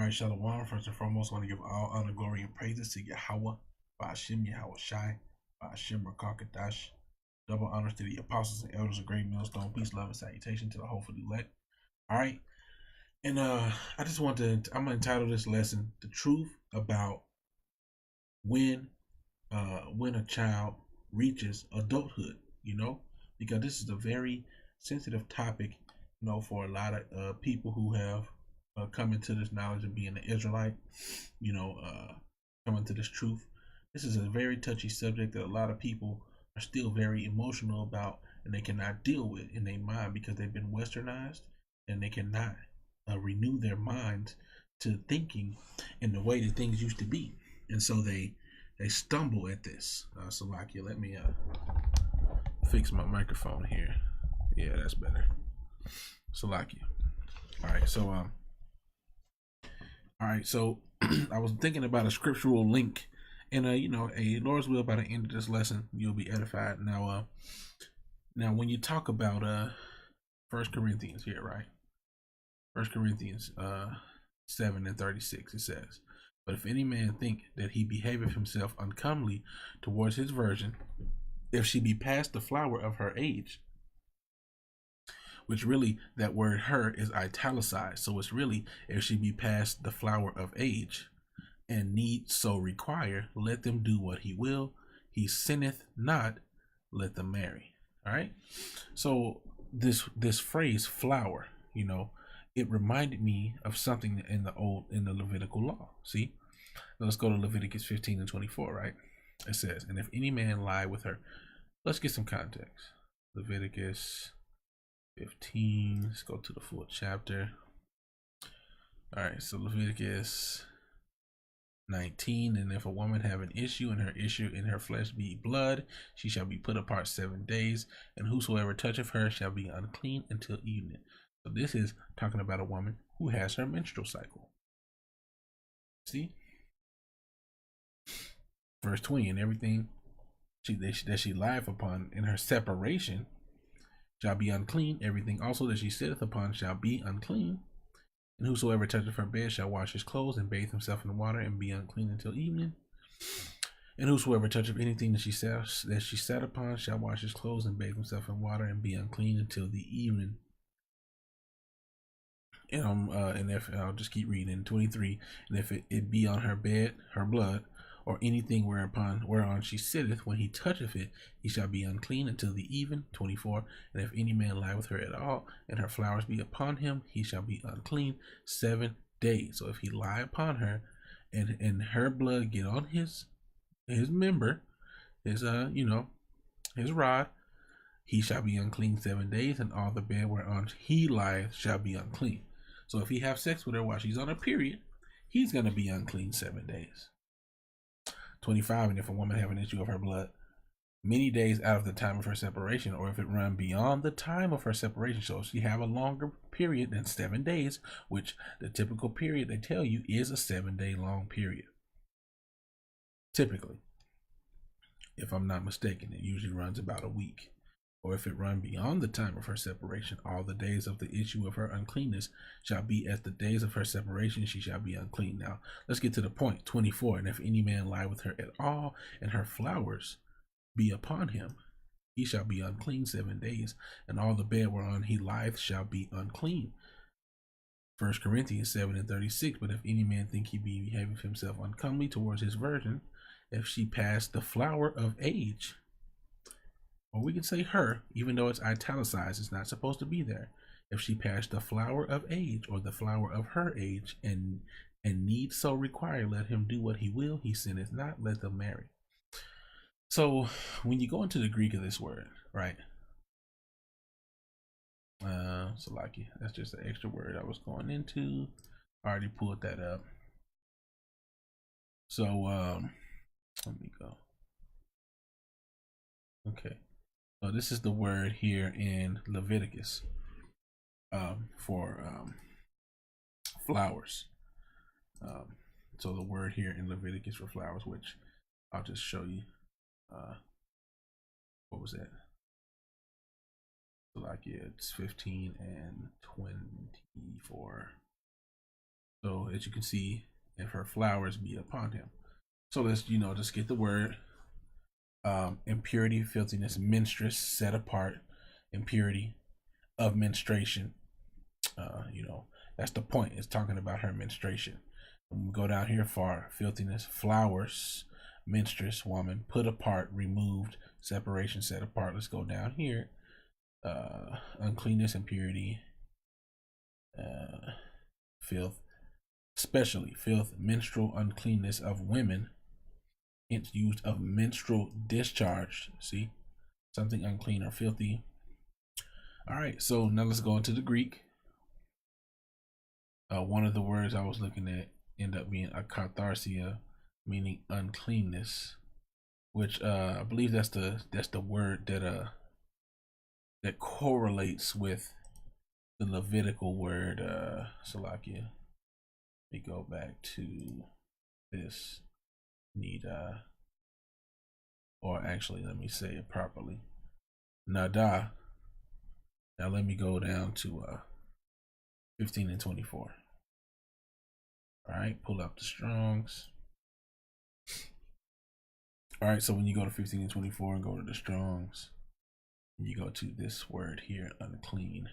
All right, Shalom. First and foremost, I want to give all honor, glory, and praises to Yahweh, Ba'ashem Yahweh Shai, Ba'ashem Rakakadash. Double honors to the apostles and elders of Great Millstone. Peace, love, and salutation to the hopeful elect. All right. And I just want to, I'm going to entitle this lesson, The Truth About when a child reaches adulthood, because this is a very sensitive topic, for a lot of people who have come into this knowledge of being an Israelite, coming to this truth. This is a very touchy subject that a lot of people are still very emotional about, and they cannot deal with in their mind because they've been westernized, and they cannot renew their minds to thinking in the way that things used to be, and so they stumble at this. Salakia, let me fix my microphone here. Yeah, that's better. Salakia. All right, so I was thinking about a scriptural link, and a Lord's will, by the end of this lesson, you'll be edified. Now, when you talk about 1 Corinthians here, right? 1 Corinthians 7:36, it says, "But if any man think that he behaveth himself uncomely towards his virgin, if she be past the flower of her age," which really, that word "her" is italicized, so it's really, "if she be past the flower of age, and need so require, let them do what he will. He sinneth not, let them marry." All right. So this phrase "flower," it reminded me of something in the Levitical law. See, let's go to Leviticus 15:24. Right. It says, "And if any man lie with her," let's get some context. Leviticus 15. Let's go to the full chapter. All right. So Leviticus 19, "And if a woman have an issue, and her issue in her flesh be blood, she shall be put apart 7 days, and whosoever toucheth her shall be unclean until evening." So this is talking about a woman who has her menstrual cycle. See? Verse 20, "And everything that she lieth upon in her separation shall be unclean. Everything also that she sitteth upon shall be unclean. And whosoever toucheth her bed shall wash his clothes and bathe himself in water and be unclean until evening. And whosoever toucheth anything that she sat upon shall wash his clothes and bathe himself in water and be unclean until the evening." And if I'll just keep reading 23, "And if it be on her bed, her blood, or anything whereon she sitteth, when he toucheth it, he shall be unclean until the even." 24, "And if any man lie with her at all, and her flowers be upon him, he shall be unclean 7 days." So if he lie upon her, and her blood get on his member, his rod, he shall be unclean 7 days, and all the bed whereon he lieth shall be unclean. So if he have sex with her while she's on a period, he's going to be unclean 7 days. 25, "And if a woman have an issue of her blood many days out of the time of her separation, or if it run beyond the time of her separation," so if she have a longer period than 7 days, which the typical period they tell you is a 7-day long period. Typically, if I'm not mistaken, it usually runs about a week. "Or if it run beyond the time of her separation, all the days of the issue of her uncleanness shall be as the days of her separation, she shall be unclean." Now, let's get to the point. 24, "And if any man lie with her at all, and her flowers be upon him, he shall be unclean 7 days, and all the bed whereon he lieth shall be unclean." 1 Corinthians 7:36, "But if any man think he be behaving himself uncomely towards his virgin, if she pass the flower of age," or we can say "her," even though it's italicized, it's not supposed to be there. "If she pass the flower of age, or the flower of her age, and need so require, let him do what he will. He sinneth not, let them marry." So when you go into the Greek of this word, right? Salaki, that's just an extra word I was going into. I already pulled that up. So let me go. Okay. So this is the word here in Leviticus for flowers. So the word here in Leviticus for flowers, which I'll just show you. What was that? So like, yeah, it's 15 and 24. So as you can see, if her flowers be upon him. So let's, just get the word. Impurity, filthiness, menstruous, set apart, impurity of menstruation. That's the point. It's talking about her menstruation. When we go down here far, filthiness, flowers, menstruous, woman, put apart, removed, separation, set apart. Let's go down here. Uncleanness, impurity, filth, especially filth, menstrual uncleanness of women. It's used of menstrual discharge. See, something unclean or filthy. All right, so now let's go into the Greek. One of the words I was looking at ended up being akatharsia, meaning uncleanness, which I believe that's the word that correlates with the Levitical word Salakia. Let me go back to this. Or actually, let me say it properly. Nada. Now let me go down to 15 and 24. All right, pull up the Strongs. All right, so when you go to 15 and 24 and go to the Strongs, you go to this word here, unclean.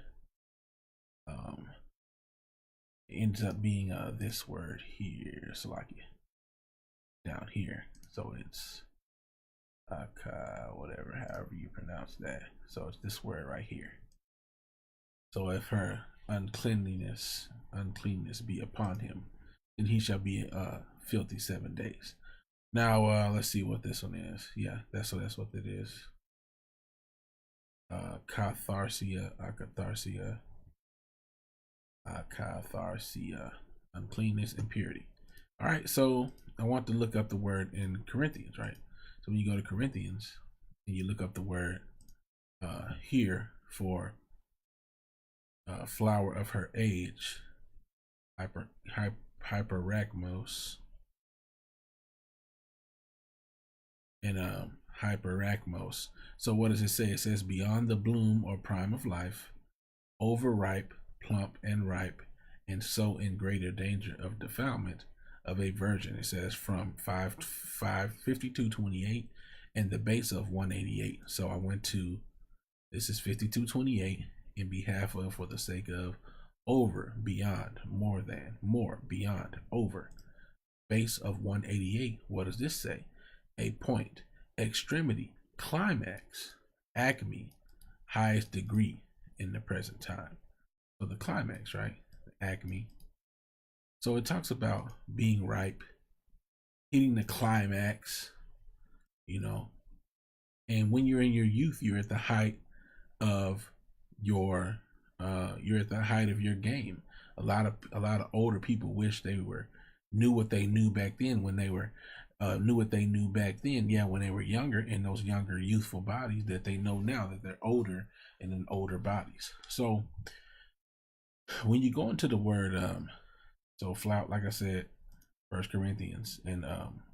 It ends up being this word here, Salakia, down here. So it's whatever, however you pronounce that. So it's this word right here. So if her uncleanness be upon him, then he shall be filthy 7 days. Now let's see what this one is. Yeah, that's what it is. Akatharsia, uncleanness, impurity. All right, so I want to look up the word in Corinthians, right? So when you go to Corinthians and you look up the word here for flower of her age, hyperachmos, and hyperachmos. So what does it say? It says beyond the bloom or prime of life, overripe, plump and ripe, and so in greater danger of defilement of a virgin. It says from 52:28 and the base of 188. So I went to, this is 52:28 in behalf of, for the sake of, over, beyond, more than, more, beyond, over, base of 188. What does this say? A point, extremity, climax, acme, highest degree in the present time. So the climax, right? The acme. So it talks about being ripe, hitting the climax, and when you're in your youth, you're at the height of your game. A lot of older people wish they knew what they knew back then when they were when they were younger, in those younger youthful bodies that they know now that they're older and in older bodies. So when you go into the word flower, like I said, First Corinthians and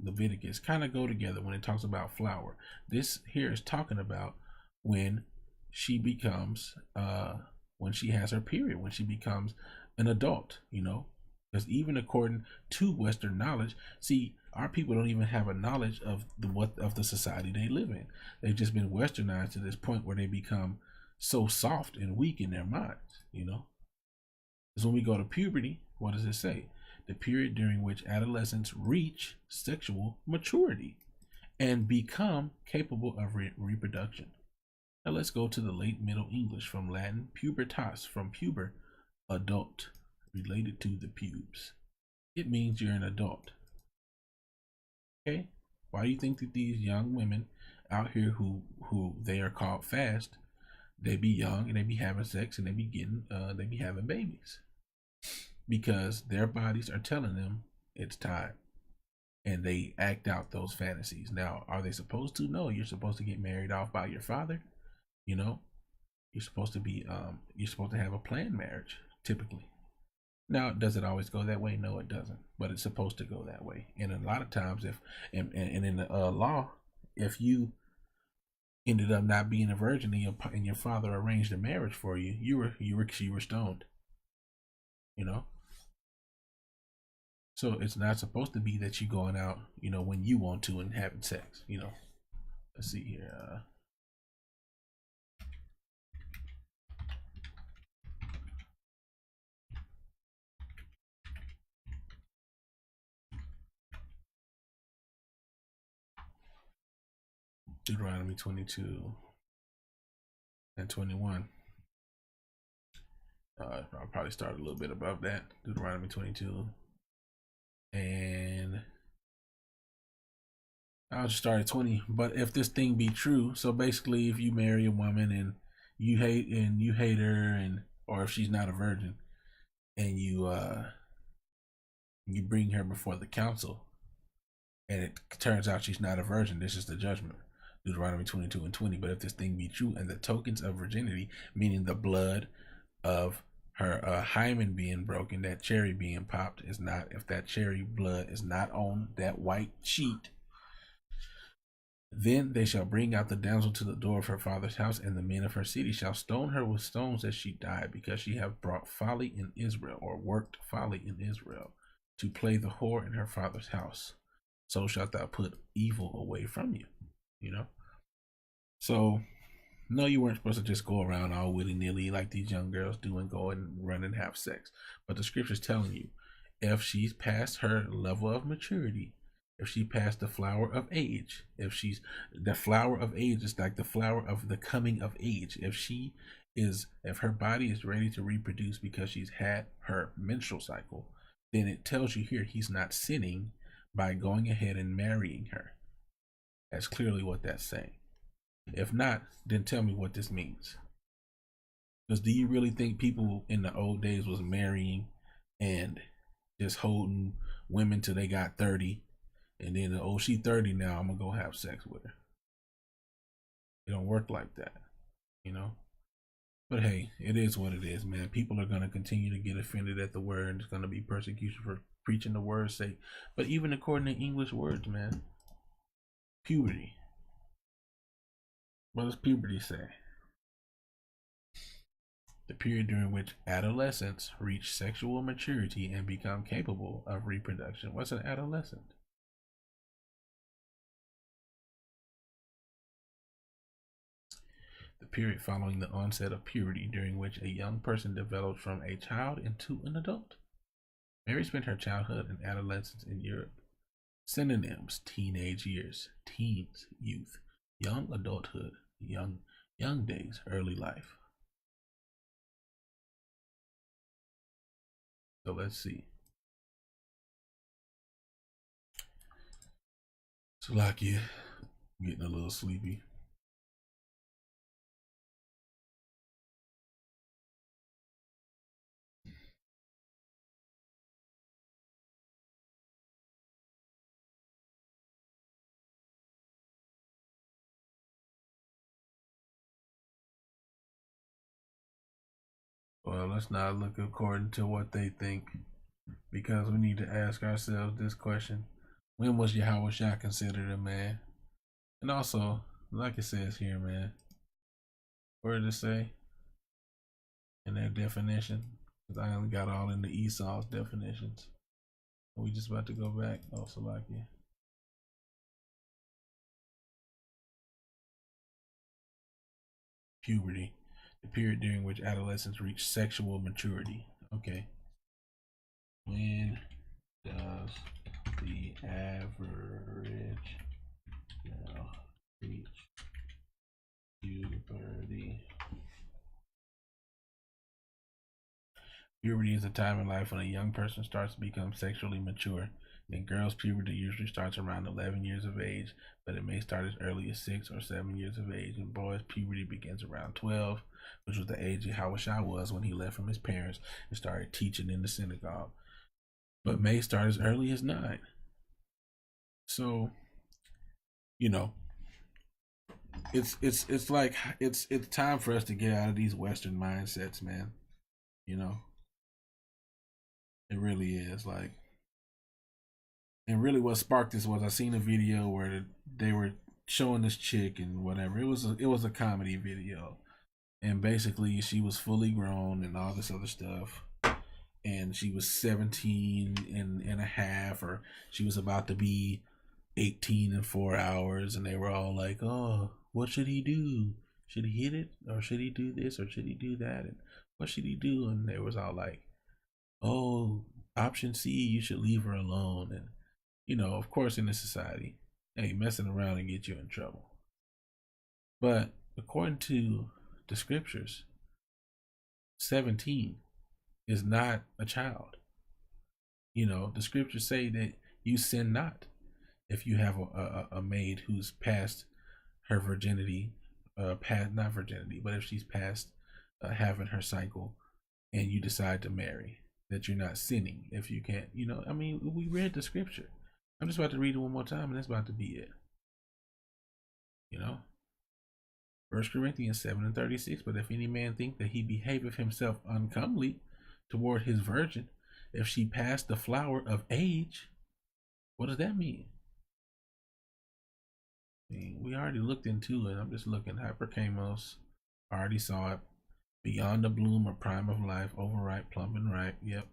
Leviticus kind of go together when it talks about flower. This here is talking about when she becomes when she has her period, when she becomes an adult, because even according to Western knowledge, see, our people don't even have a knowledge of the society they live in. They've just been westernized to this point where they become so soft and weak in their minds, Because when we go to puberty, what does it say? The period during which adolescents reach sexual maturity and become capable of reproduction. Now let's go to the late Middle English from Latin pubertas, from puber, adult, related to the pubes. It means you're an adult. Okay? Why do you think that these young women out here who they are called fast, they be young and they be having sex and they be having babies? Because their bodies are telling them it's time, and they act out those fantasies. Now, are they supposed to? No, you're supposed to get married off by your father. You're supposed to be you're supposed to have a planned marriage typically. Now, does it always go that way? No, it doesn't, but it's supposed to go that way. And a lot of times, if and in the law, if you ended up not being a virgin and your father arranged a marriage for you, you were stoned. So it's not supposed to be that you going out, when you want to and having sex. Let's see here. Deuteronomy 22 and 21. I'll probably start a little bit above that. Deuteronomy 22. And I'll just start at 20. But if this thing be true, so basically if you marry a woman and you hate her, and or if she's not a virgin, and you bring her before the council, and it turns out she's not a virgin, this is the judgment. Deuteronomy 22 and 20. But if this thing be true, and the tokens of virginity, meaning the blood of her hymen being broken, that cherry being popped, is not, if that cherry blood is not on that white sheet, then they shall bring out the damsel to the door of her father's house, and the men of her city shall stone her with stones that she die, because she have brought folly in Israel, or worked folly in Israel, to play the whore in her father's house. So shalt thou put evil away from you. So no, you weren't supposed to just go around all willy-nilly like these young girls do and go and run and have sex. But the scripture's telling you, if she's past her level of maturity, if she passed the flower of age, if the flower of age is like the flower of the coming of age, if her body is ready to reproduce because she's had her menstrual cycle, then it tells you here he's not sinning by going ahead and marrying her. That's clearly what that's saying. If not, then tell me what this means. Because do you really think people in the old days was marrying and just holding women till they got 30, and then, oh, she 30 now, I'm gonna go have sex with her? It don't work like that, But hey, it is what it is, man. People are gonna continue to get offended at the word. It's gonna be persecution for preaching the word's sake. But even according to English words, man, puberty. What does puberty say? The period during which adolescents reach sexual maturity and become capable of reproduction. What's an adolescent? The period following the onset of puberty, during which a young person develops from a child into an adult. Mary spent her childhood and adolescence in Europe. Synonyms: teenage years, teens, youth, young adulthood, young days, early life. So let's see. Salakia, getting a little sleepy. Well, let's not look according to what they think, because we need to ask ourselves this question: when was Yahweh Shah considered a man? And also, like it says here, man, where did it say in their definition? Because I only got all in the Esau's definitions. Are we just about to go back? Oh, Salakia. Puberty, the period during which adolescents reach sexual maturity. Okay. When does the average male reach puberty? Puberty is a time in life when a young person starts to become sexually mature. In girls, puberty usually starts around 11 years of age, but it may start as early as 6 or 7 years of age. In boys, puberty begins around 12, which was the age Yahushua was when he left from his parents and started teaching in the synagogue, but may start as early as 9. So, it's like it's time for us to get out of these Western mindsets, man. It really is. Like, and really what sparked this was I seen a video where they were showing this chick and whatever. It was a comedy video, and basically she was fully grown and all this other stuff, and she was 17 and a half, or she was about to be 18 in 4 hours, and they were all like, oh, what should he do? Should he hit it, or should he do this, or should he do that, and what should he do? And they was all like, oh, option C, you should leave her alone. And of course, in this society, hey, messing around and get you in trouble. But according to the scriptures, 17 is not a child. The scriptures say that you sin not if you have a maid who's past her virginity, not virginity, but if she's past having her cycle, and you decide to marry, that you're not sinning if you can't. I mean, we read the scripture. I'm just about to read it one more time, and that's about to be it. 1 Corinthians 7:36. But if any man think that he behaveth himself uncomely toward his virgin, if she pass the flower of age, what does that mean? I mean, we already looked into it. I'm just looking. Hypercamos, already saw it. Beyond the bloom or prime of life, overripe, plump and ripe. Yep.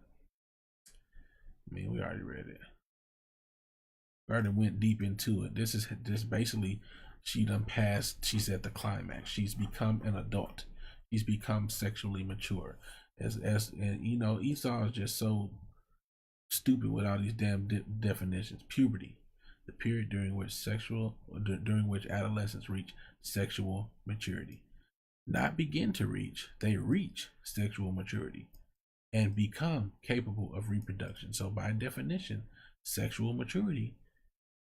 I mean, we already read it. We already went deep into it. This is just basically, she done passed. She's at the climax. She's become an adult. She's become sexually mature. And Esau is just so stupid with all these damn definitions. Puberty, the period during which adolescents reach sexual maturity. Not begin to reach, they reach sexual maturity and become capable of reproduction. So by definition, sexual maturity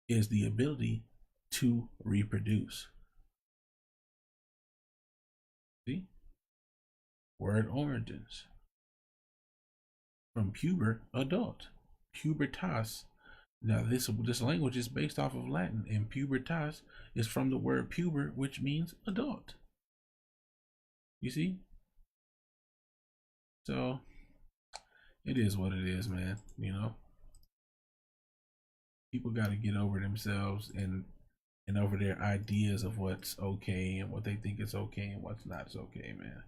is the ability to reproduce. See? Word origins. From puber, adult. Pubertas. Now this language is based off of Latin, and pubertas is from the word puber, which means adult. You see? So it is what it is, man. People got to get over themselves and over their ideas of what's okay and what they think is okay and what's not okay, man.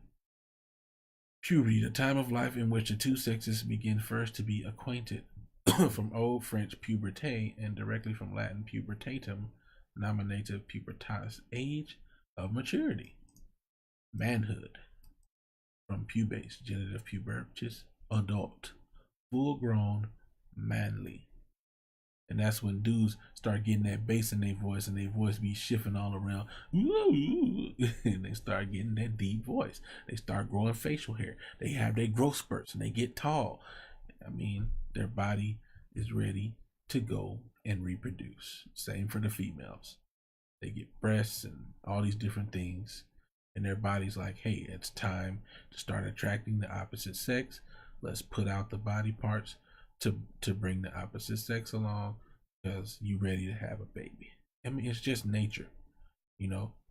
Puberty, the time of life in which the two sexes begin first to be acquainted. From Old French puberté and directly from Latin pubertatum, nominative pubertas, age of maturity. Manhood, from pubes, genitive pubertus, adult, full grown, manly. And that's when dudes start getting that bass in their voice, and their voice be shifting all around. And they start getting that deep voice. They start growing facial hair. They have their growth spurts and they get tall. I mean, their body is ready to go and reproduce. Same for the females. They get breasts and all these different things, and their body's like, hey, it's time to start attracting the opposite sex. Let's put out the body parts to bring the opposite sex along, because you ready to have a baby. I mean, it's just nature,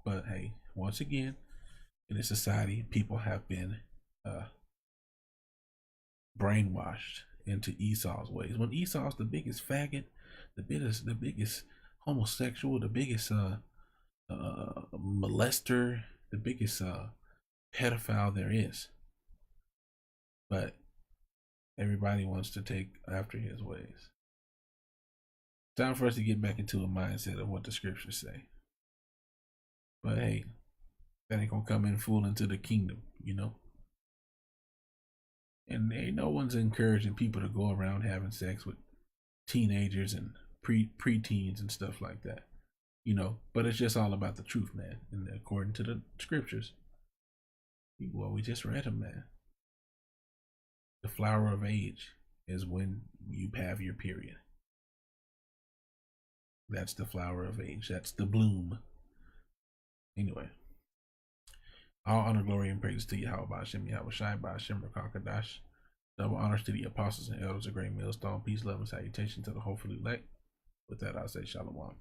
but hey, once again, in this society, people have been brainwashed into Esau's ways. When Esau's the biggest faggot, the biggest homosexual, the biggest molester, the biggest pedophile there is. But everybody wants to take after his ways. Time for us to get back into a mindset of what the scriptures say. But hey, that ain't gonna come in full into the kingdom, And ain't no one's encouraging people to go around having sex with teenagers and preteens and stuff like that, But it's just all about the truth, man. And according to the scriptures, well, we just read them, man. The flower of age is when you have your period. That's the flower of age. That's the bloom. Anyway, all honor, glory, and praise to Yahweh Hashem, Yahweh Shai, Hashem, Rakakadash. Double honors to the apostles and elders of Great Millstone. Peace, love, and salutation to the hopefully elect. With that, I'll say Shalom.